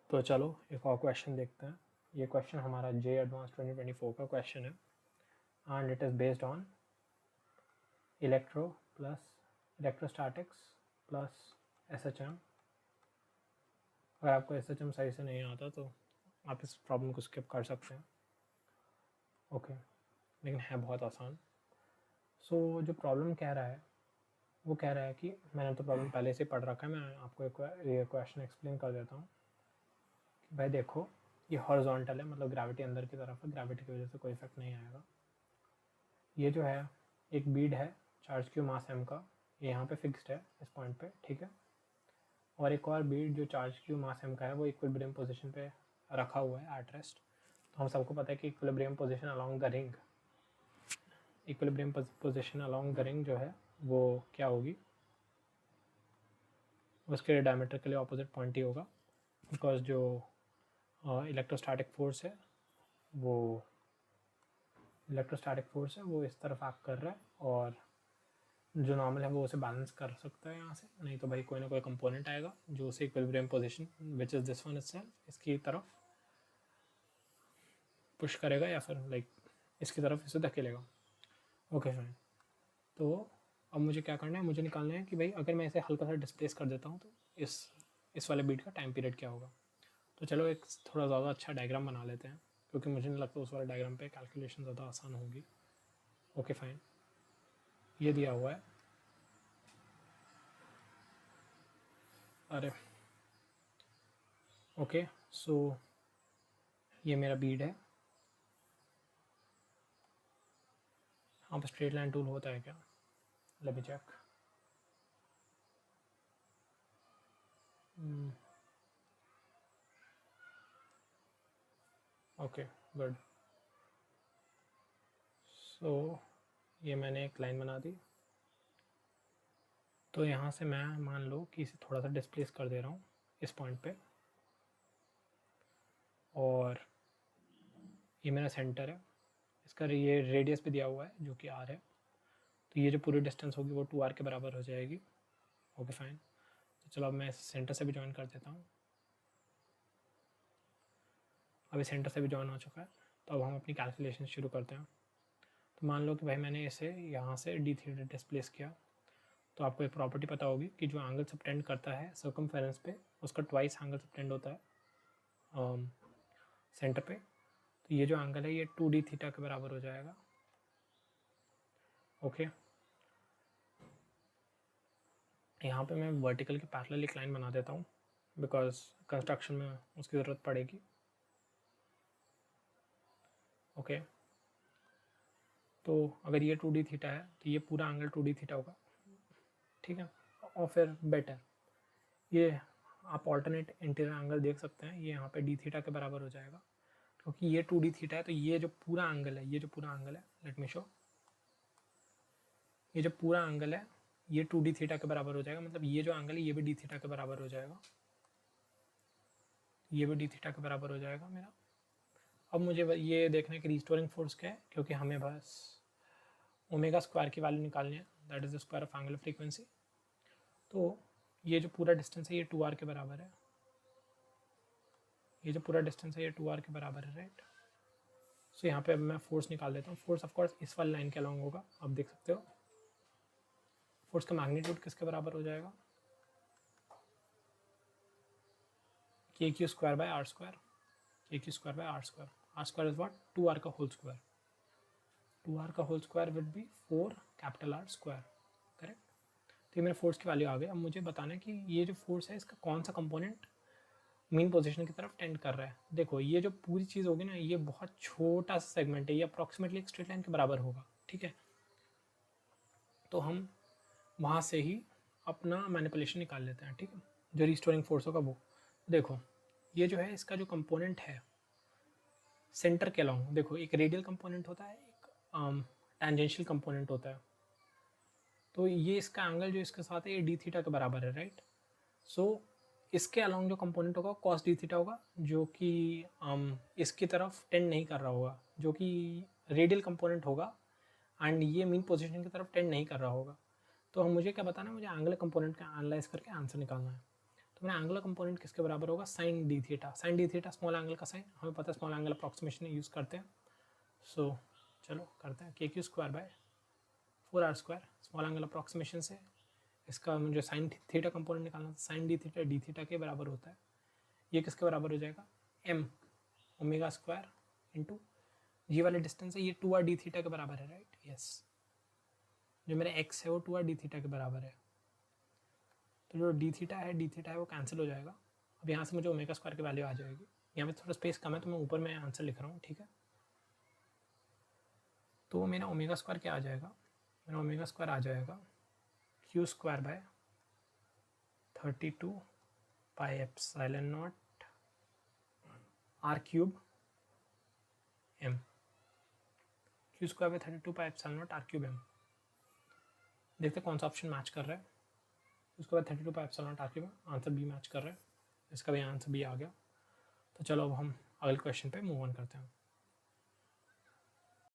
तो चलो एक और क्वेश्चन देखते हैं। ये क्वेश्चन हमारा जे एडवांस 2024 का क्वेश्चन है and it is based on electrostatics plus SHM. अगर आपको एसएचएम सही से नहीं आता तो आप इस प्रॉब्लम को स्किप कर सकते हैं। ओके, लेकिन है बहुत आसान। सो जो प्रॉब्लम कह रहा है वो कह रहा है कि मैंने तो प्रॉब्लम पहले से पढ़ रखा है, मैं आपको ये क्वेश्चन एक्सप्लेन कर देता हूँ कि भाई देखो, ये हॉरिजॉन्टल है, मतलब ग्रेविटी अंदर की तरफ है, ग्रेविटी की वजह से कोई इफेक्ट नहीं आएगा। ये जो है एक बीड है चार्ज क्यू मास एम का, ये यहाँ पे फिक्स्ड है इस पॉइंट पे, ठीक है। और एक और बीड जो चार्ज क्यू मास एम का है वो इक्विलिब्रियम पोजीशन पे रखा हुआ है एट रेस्ट। तो हम सबको पता है कि equilibrium position along the ring, equilibrium position along the ring जो है वो क्या होगी, उसके डायमीटर के लिए ऑपोजिट पॉइंट ही होगा, बिकॉज जो इलेक्ट्रोस्टैटिक फोर्स है वो इस तरफ एक्ट कर रहा है, और जो नॉर्मल है वो उसे बैलेंस कर सकता है यहाँ से, नहीं तो भाई कोई ना कोई कंपोनेंट आएगा जो उसे equilibrium position which is this one itself इसकी तरफ पुश करेगा या फिर लाइक इसकी तरफ इसे धकेलेगा। Okay fine. तो अब मुझे क्या करना है, मुझे निकालना है कि भाई अगर मैं इसे हल्का सा डिस्प्लेस कर देता हूँ तो इस वाले बीट का टाइम पीरियड क्या होगा। तो चलो एक थोड़ा ज़्यादा अच्छा डायग्राम बना लेते हैं, क्योंकि मुझे नहीं लगता उस वाले डायग्राम पे कैलकुलेशन ज़्यादा आसान होगी। ओके फाइन, ये दिया हुआ है, अरे ओके। सो ये मेरा बीड है। हाँ, पर स्ट्रेट लाइन टूल होता है क्या? Let me check. Okay good. So ये मैंने एक लाइन बना दी। तो यहाँ से मैं मान लो कि इसे थोड़ा सा डिस्प्लेस कर दे रहा हूँ इस पॉइंट पे, और ये मेरा सेंटर है, इसका ये रेडियस भी दिया हुआ है जो कि आर है। तो ये जो पूरी डिस्टेंस होगी वो 2r के बराबर हो जाएगी। Okay fine. तो चलो अब मैं इस सेंटर से भी ज्वाइन कर देता हूँ। अभी सेंटर से भी ज्वाइन हो चुका है, तो अब हम अपनी कैलकुलेशन शुरू करते हैं। तो मान लो कि भाई मैंने इसे यहाँ से डी थीटा डिस्प्लेस किया, तो आपको एक प्रॉपर्टी पता होगी कि जो एंगल सबटेंड करता है सर्कमफेरेंस पे उसका ट्वाइस एंगल सबटेंड होता है सेंटर पे। तो ये जो एंगल है ये 2d थीटा के बराबर हो जाएगा। ओके, यहाँ पे मैं वर्टिकल के पैरेलल एक लाइन बना देता हूँ, बिकॉज कंस्ट्रक्शन में उसकी ज़रूरत पड़ेगी। ओके, तो अगर ये 2d थीटा है तो ये पूरा एंगल 2d थीटा होगा, ठीक है। और फिर बेटर, ये आप ऑल्टरनेट इंटीरियर एंगल देख सकते हैं, ये यहाँ पे डी थीटा के बराबर हो जाएगा, क्योंकि ये 2d थीटा है। तो ये जो पूरा एंगल है, लेट मी शो, ये जो पूरा एंगल है ये 2d थीटा के बराबर हो जाएगा, मतलब ये जो एंगल है ये भी डी थीटा के बराबर हो जाएगा, ये भी डी थीटा के बराबर हो जाएगा मेरा। अब मुझे ये देखना है कि रिस्टोरिंग फोर्स क्या है, क्योंकि हमें बस ओमेगा स्क्वायर की वैल्यू निकालनी है, that is the square of angular frequency. तो ये जो पूरा डिस्टेंस है ये 2r के बराबर है, ये जो पूरा डिस्टेंस है ये 2r के बराबर है, राइट। सो यहाँ पे अब मैं फोर्स निकाल देता हूँ। फोर्स ऑफकोर्स इस वाली लाइन के अलॉन्ग होगा, आप देख सकते हो। फोर्स का मैग्नीट्यूड किसके बराबर हो जाएगा, k Q square by r square, k Q square by r square. R square is what, 2r का होल स्क्वायर, 2r का whole square will be 4 capital R square, correct. तो ये मेरे फोर्स की वैल्यू आ गई। अब मुझे बताना है कि ये जो फोर्स है इसका कौन सा कंपोनेंट मीन पोजीशन की तरफ टेंड कर रहा है। देखो ये जो पूरी चीज़ होगी ना, ये बहुत छोटा सा सेगमेंट है, ये अप्रॉक्सीमेटली एक स्ट्रेट लाइन के बराबर होगा, ठीक है। तो हम वहाँ से ही अपना मैनिपुलेशन निकाल लेते हैं, ठीक है, जो रिस्टोरिंग फोर्स होगा वो। देखो ये जो है इसका जो कंपोनेंट है सेंटर के अलॉन्ग, देखो एक रेडियल कंपोनेंट होता है, एक टेंजेंशियल कंपोनेंट होता है। तो ये इसका एंगल जो इसके साथ है ये डी थीटा के बराबर है, राइट। सो इसके अलॉन्ग जो कंपोनेंट होगा कॉस डी थीटा होगा, जो कि इसकी तरफ टेंड नहीं कर रहा होगा, जो कि रेडियल कंपोनेंट होगा, एंड ये मीन पोजीशन की तरफ टेंड नहीं कर रहा होगा। तो मुझे क्या बताना है, मुझे एंगुलर कंपोनेंट का एनालाइज करके आंसर निकालना है। तो मेरा एंगुलर कंपोनेंट किसके बराबर होगा, sine D theta. Sine D theta small angle का साइन, हमें पता है स्मॉल एंगल अप्रॉक्सीमेशन यूज़ करते हैं। सो चलो करते हैं, K Q square by 4r square, small angle approximation से इसका मुझे साइन थीटा कंपोनेंट निकालना था, sine D theta D theta के बराबर होता है। ये किसके बराबर हो जाएगा, m ओमेगा स्क्वायर इंटू ये वाले डिस्टेंस है, ये 2r डी थीटा के बराबर है, राइट, यस। जो मेरा x है वो 2r डी थीटा के बराबर है, तो जो डी थीटा है वो कैंसिल हो जाएगा। अब यहाँ से मुझे ओमेगा स्क्वायर की वैल्यू आ जाएगी। यहाँ पे थोड़ा स्पेस कम है तो मैं ऊपर में आंसर लिख रहा हूँ, ठीक है। तो मेरा ओमेगा स्क्वायर क्या आ जाएगा, मेरा ओमेगा स्क्वायर आ जाएगा Q square by 32 pi epsilon nought are cube M, Q square by 32 pi epsilon nought are cube M. देखते कौन सा ऑप्शन मैच कर रहा है। उसके बाद 32 pi epsilon nought are cube, answer B match कर रहा है, इसका भी आंसर बी आ गया। तो चलो अब हम अगले क्वेश्चन पे मूव ऑन करते हैं।